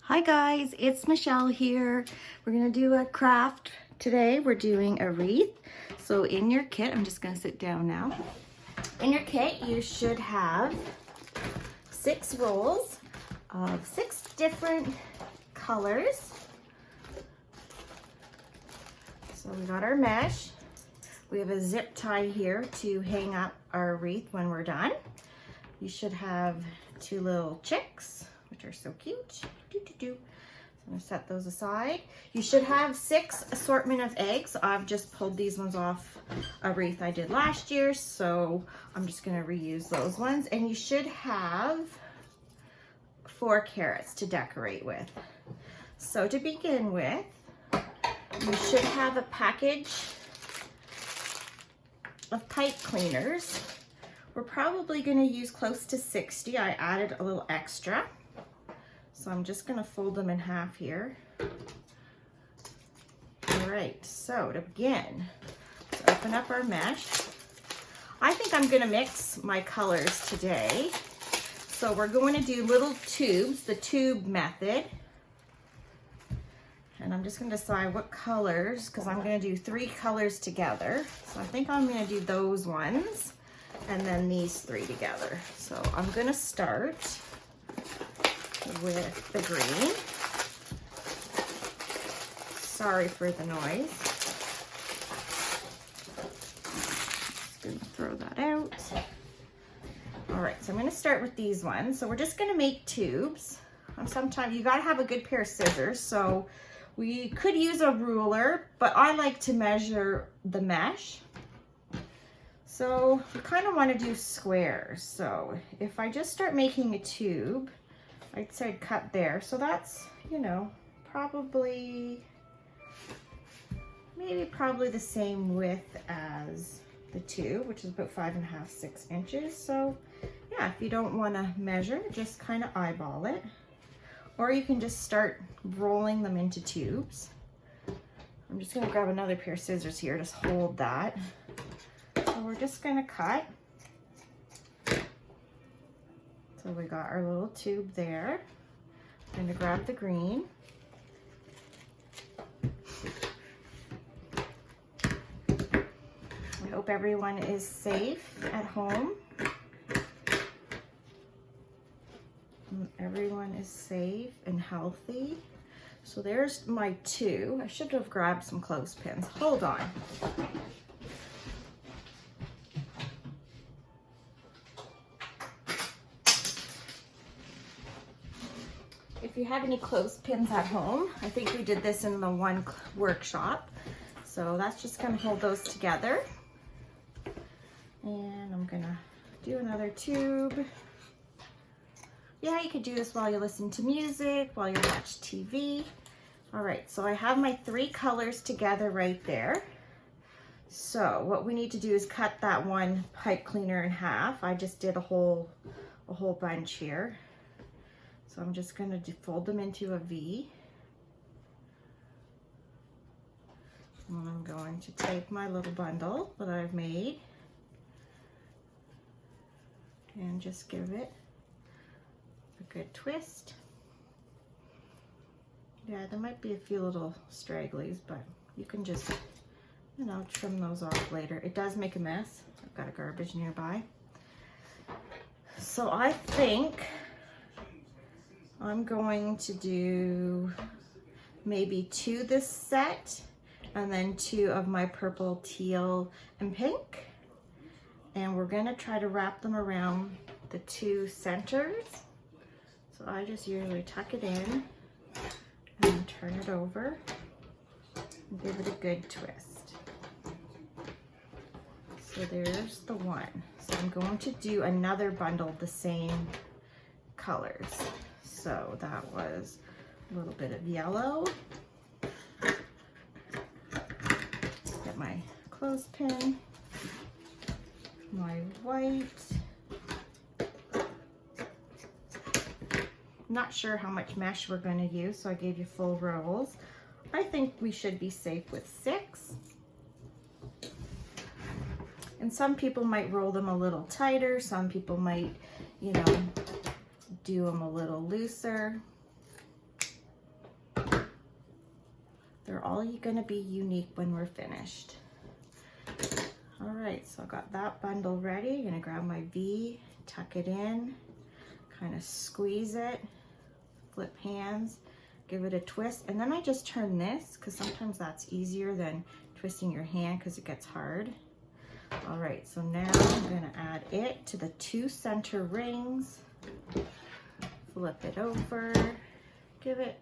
Hi guys, it's Michelle here. We're gonna do a craft today. We're doing a wreath. So in your kit, I'm just gonna sit down now. In your kit, you should have 6 rolls of 6 different colors. So we got our mesh. We have a zip tie here to hang up our wreath when we're done. You should have 2 little chicks, which are so cute. So I'm gonna set those aside. You should have 6 assortment of eggs. I've just pulled these ones off a wreath I did last year, so I'm just gonna reuse those ones. And you should have 4 carrots to decorate with. So to begin with, you should have a package of pipe cleaners. We're probably gonna use close to 60. I added a little extra. So I'm just gonna fold them in half here. All right, so to begin, let's open up our mesh. I think I'm gonna mix my colors today. So we're going to do little tubes, the tube method. And I'm just gonna decide what colors, because I'm gonna do 3 colors together. So I think I'm gonna do those ones, and then these 3 together. So I'm gonna start with the green. Sorry for the noise. Just gonna throw that out. All right, so I'm gonna start with these ones. So we're just gonna make tubes. Sometimes you gotta have a good pair of scissors. So we could use a ruler, but I like to measure the mesh. So we kind of want to do squares. So if I just start making a tube, I'd say I'd cut there. So that's, you know, probably the same width as the tube, which is about 5.5, 6 inches. So yeah, if you don't want to measure, just kind of eyeball it. Or you can just start rolling them into tubes. I'm just gonna grab another pair of scissors here, just hold that. So we're just gonna cut. So we got our little tube there. I'm gonna grab the green. I hope everyone is safe at home. Everyone is safe and healthy. So there's my 2. I should have grabbed some clothespins. Hold on. If you have any clothespins at home, I think we did this in the one workshop. So that's just gonna hold those together. And I'm gonna do another tube. Yeah, you could do this while you listen to music, while you watch TV. All right, so I have my 3 colors together right there. So what we need to do is cut that one pipe cleaner in half. I just did a whole bunch here. So I'm just gonna fold them into a V. And I'm going to take my little bundle that I've made and just give it a good twist. Yeah, there might be a few little stragglies, but you can just, you know, trim those off later. It does make a mess. I've got a garbage nearby. So I think I'm going to do maybe 2 this set, and then 2 of my purple, teal, and pink. And we're gonna try to wrap them around the 2 centers. So I just usually tuck it in and turn it over and give it a good twist. So there's the one. So I'm going to do another bundle of the same colors. So that was a little bit of yellow. Get my clothespin, my white. Not sure how much mesh we're going to use, so I gave you full rolls. I think we should be safe with 6. And some people might roll them a little tighter. Some people might, you know, do them a little looser. They're all gonna be unique when we're finished. All right, so I got that bundle ready. I'm gonna grab my V, tuck it in, kind of squeeze it, flip hands, give it a twist, and then I just turn this because sometimes that's easier than twisting your hand because it gets hard. All right, so now I'm gonna add it to the 2 center rings, flip it over, give it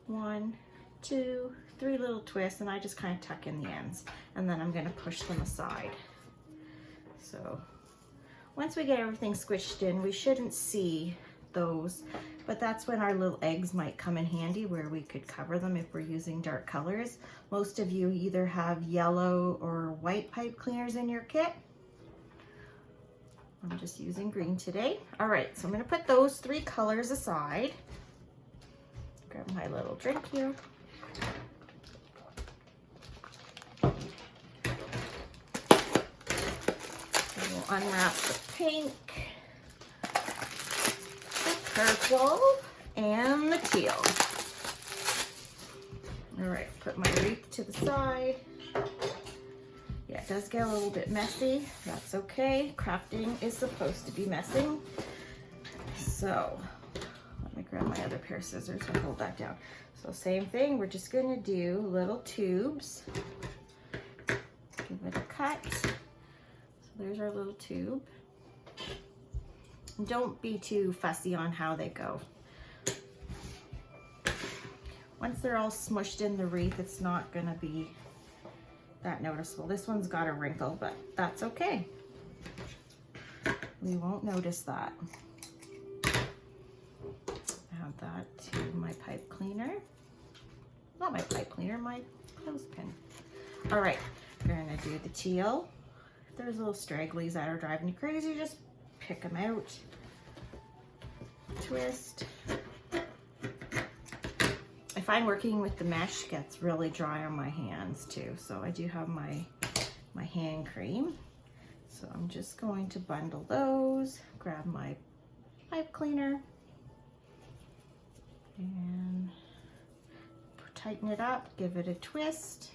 1, 2, 3 little twists, and I just kind of tuck in the ends, and then I'm gonna push them aside. So once we get everything squished in, we shouldn't see those, but that's when our little eggs might come in handy where we could cover them if we're using dark colors. Most of you either have yellow or white pipe cleaners in your kit. I'm just using green today. All right, so I'm gonna put those 3 colors aside. Grab my little drink here. And we'll unwrap the pink, purple, and the teal. All right, put my wreath to the side. Yeah, it does get a little bit messy. That's okay. Crafting is supposed to be messy. So let me grab my other pair of scissors and hold that down. So same thing, we're just gonna do little tubes. Give it a cut. So there's our little tube. Don't be too fussy on how they go. Once they're all smushed in the wreath, it's not gonna be that noticeable. This one's got a wrinkle, but that's okay. We won't notice that. Add that to my pipe cleaner. Not my pipe cleaner, my clothespin. All right, we're gonna do the teal. If there's little stragglies that are driving you crazy, just pick them out. Twist. I find working with the mesh gets really dry on my hands too, so I do have my hand cream. So I'm just going to bundle those, grab my pipe cleaner, and tighten it up, give it a twist.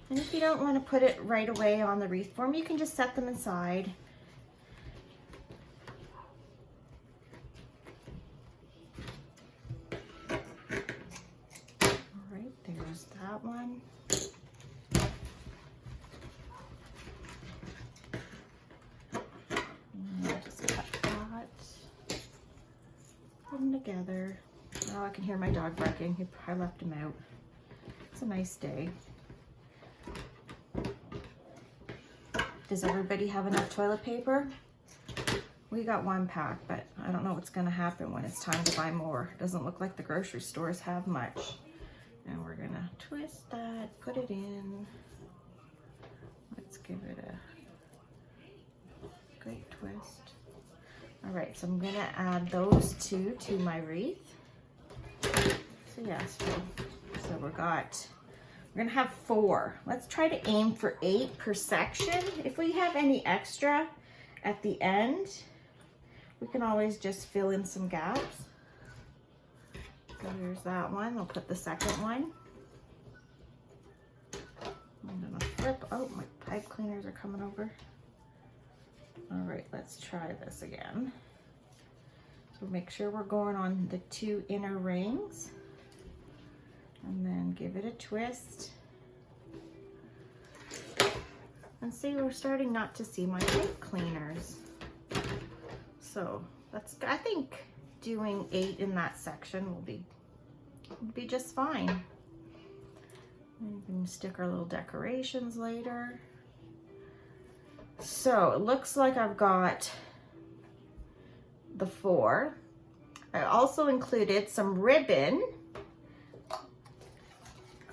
And if you don't want to put it right away on the wreath form, you can just set them aside. All right, there's that one. And just cut that. Put them together. Oh, I can hear my dog barking. I left him out. It's a nice day. Does everybody have enough toilet paper? We got 1 pack, but I don't know what's gonna happen when it's time to buy more. It doesn't look like the grocery stores have much. And we're gonna twist that, put it in. Let's give it a great twist. All right, so I'm gonna add those 2 to my wreath. So yes, so we're gonna have 4. Let's try to aim for 8 per section. If we have any extra at the end, we can always just fill in some gaps. So there's that one. I'll put the second one. I'm gonna flip. Oh, my pipe cleaners are coming over. All right, let's try this again. So make sure we're going on the 2 inner rings. And then give it a twist. And see, we're starting not to see my pipe cleaners. So that's, I think doing 8 in that section will be just fine. And we can stick our little decorations later. So it looks like I've got the 4. I also included some ribbon.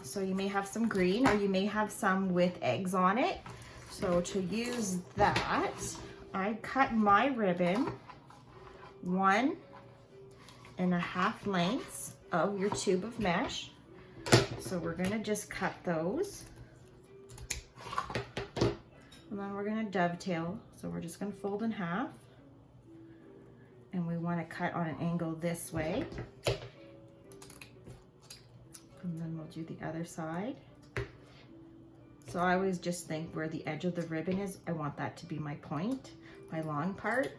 So you may have some green, or you may have some with eggs on it. So to use that, I cut my ribbon 1.5 lengths of your tube of mesh. So we're gonna just cut those. And then we're gonna dovetail. So we're just gonna fold in half. And we wanna cut on an angle this way. And then we'll do the other side. So I always just think where the edge of the ribbon is, I want that to be my point, my long part.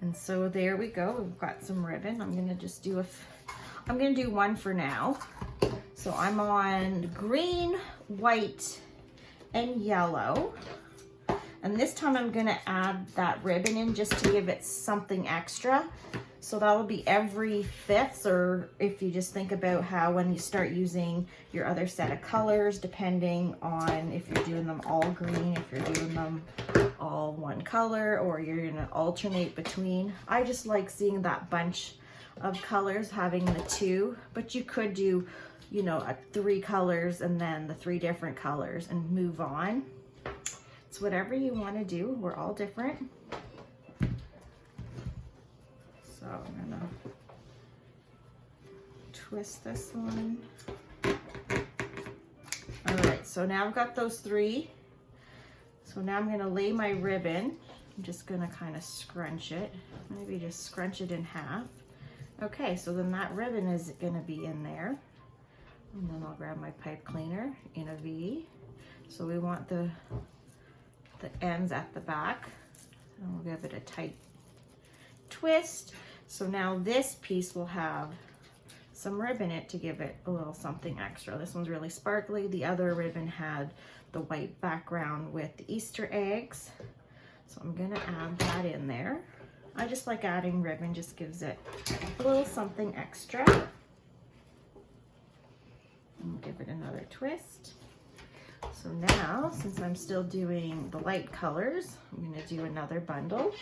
And so there we go, we've got some ribbon. I'm gonna just do I'm gonna do one for now. So I'm on green, white, and yellow. And this time I'm gonna add that ribbon in just to give it something extra. So that'll be every fifth, or if you just think about how when you start using your other set of colors, depending on if you're doing them all green, if you're doing them all one color, or you're gonna alternate between. I just like seeing that bunch of colors, having the two, but you could do, you know, 3 colors and then the 3 different colors and move on. It's whatever you want to do. We're all different. So I'm gonna twist this one. All right, so now I've got those 3. So now I'm gonna lay my ribbon. I'm just gonna kind of scrunch it. Maybe just scrunch it in half. Okay, so then that ribbon is gonna be in there. And then I'll grab my pipe cleaner in a V. So we want the ends at the back. And we'll give it a tight twist. So now this piece will have some ribbon in it to give it a little something extra. This one's really sparkly. The other ribbon had the white background with the Easter eggs. So I'm gonna add that in there. I just like adding ribbon, just gives it a little something extra. And give it another twist. So now, since I'm still doing the light colors, I'm gonna do another bundle.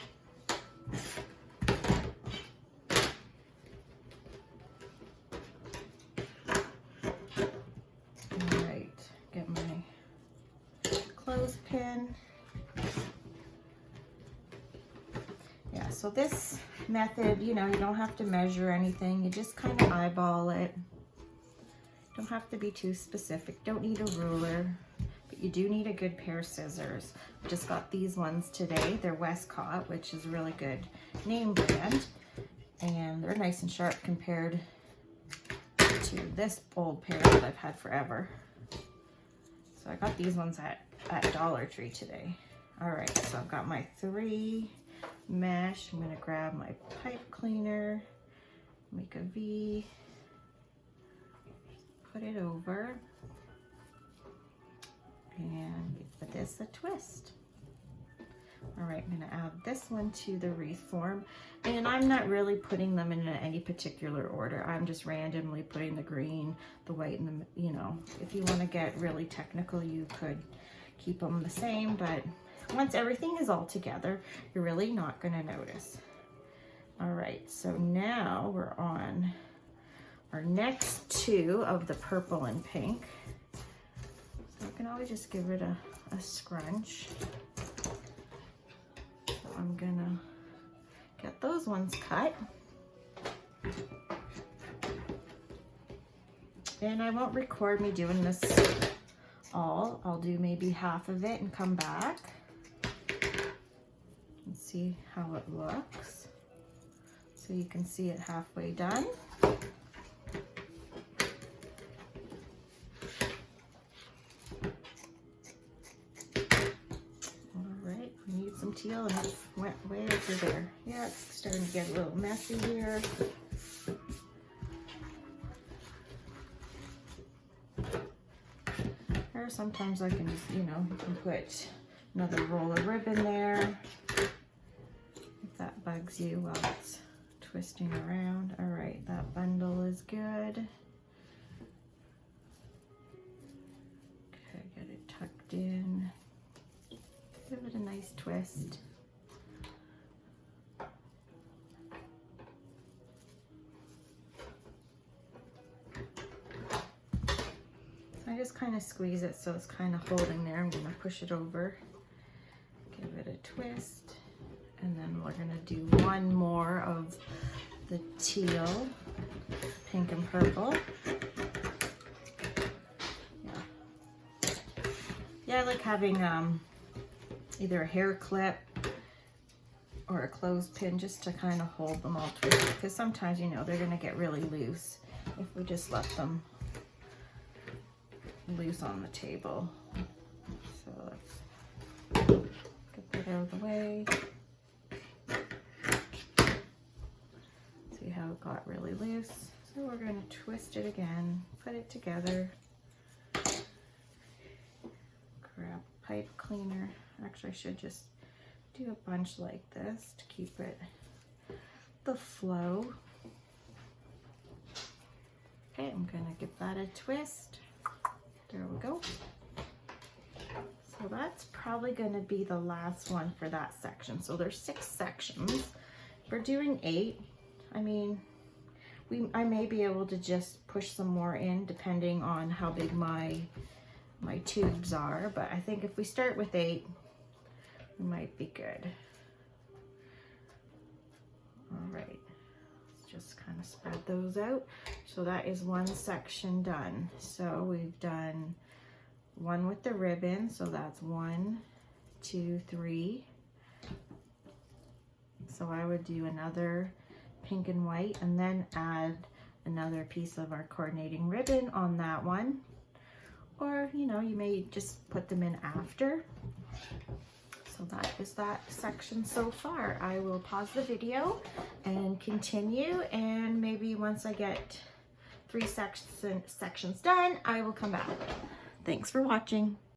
All right, get my clothespin. Yeah, so this method, you know, you don't have to measure anything. You just kind of eyeball it. Don't have to be too specific. Don't need a ruler, but you do need a good pair of scissors. I just got these ones today. They're Westcott, which is a really good name brand. And they're nice and sharp compared to this old pair that I've had forever. So I got these ones at Dollar Tree today. All right, so I've got my 3 mesh. I'm gonna grab my pipe cleaner, make a V, put it over, and give this a twist. All right, I'm gonna add this one to the wreath form, and I'm not really putting them in any particular order. I'm just randomly putting the green, the white, and the, you know, if you wanna get really technical, you could keep them the same, but once everything is all together, you're really not gonna notice. All right, so now we're on our next 2 of the purple and pink. So I can always just give it a scrunch. So I'm gonna get those ones cut. And I won't record me doing this all. I'll do maybe half of it and come back and see how it looks. So you can see it halfway done. Teal, and it went way over there. Yeah, it's starting to get a little messy here. Or sometimes I can just, you know, you can put another roll of ribbon there if that bugs you while it's twisting around. All right, that bundle is good. Okay, get it tucked in. Give it a nice twist. I just kind of squeeze it so it's kind of holding there. I'm going to push it over, give it a twist, and then we're going to do one more of the teal, pink and purple. Yeah, I like having either a hair clip or a clothespin just to kind of hold them all twisted, because sometimes, you know, they're going to get really loose if we just let them loose on the table. So let's get that out of the way. See how it got really loose. So we're going to twist it again, put it together. Grab pipe cleaner. Actually, I should just do a bunch like this to keep it the flow. Okay, I'm gonna give that a twist. There we go. So that's probably gonna be the last one for that section. So there's 6 sections. We're doing 8. I mean, I may be able to just push some more in depending on how big my tubes are, but I think if we start with 8, we might be good. All right, let's just kind of spread those out. So that is one section done. So we've done one with the ribbon, so that's 1, 2, 3. So I would do another pink and white and then add another piece of our coordinating ribbon on that one. Or, you know, you may just put them in after. So that is that section so far. I will pause the video and continue, and maybe once I get 3 sections done, I will come back. Thanks for watching.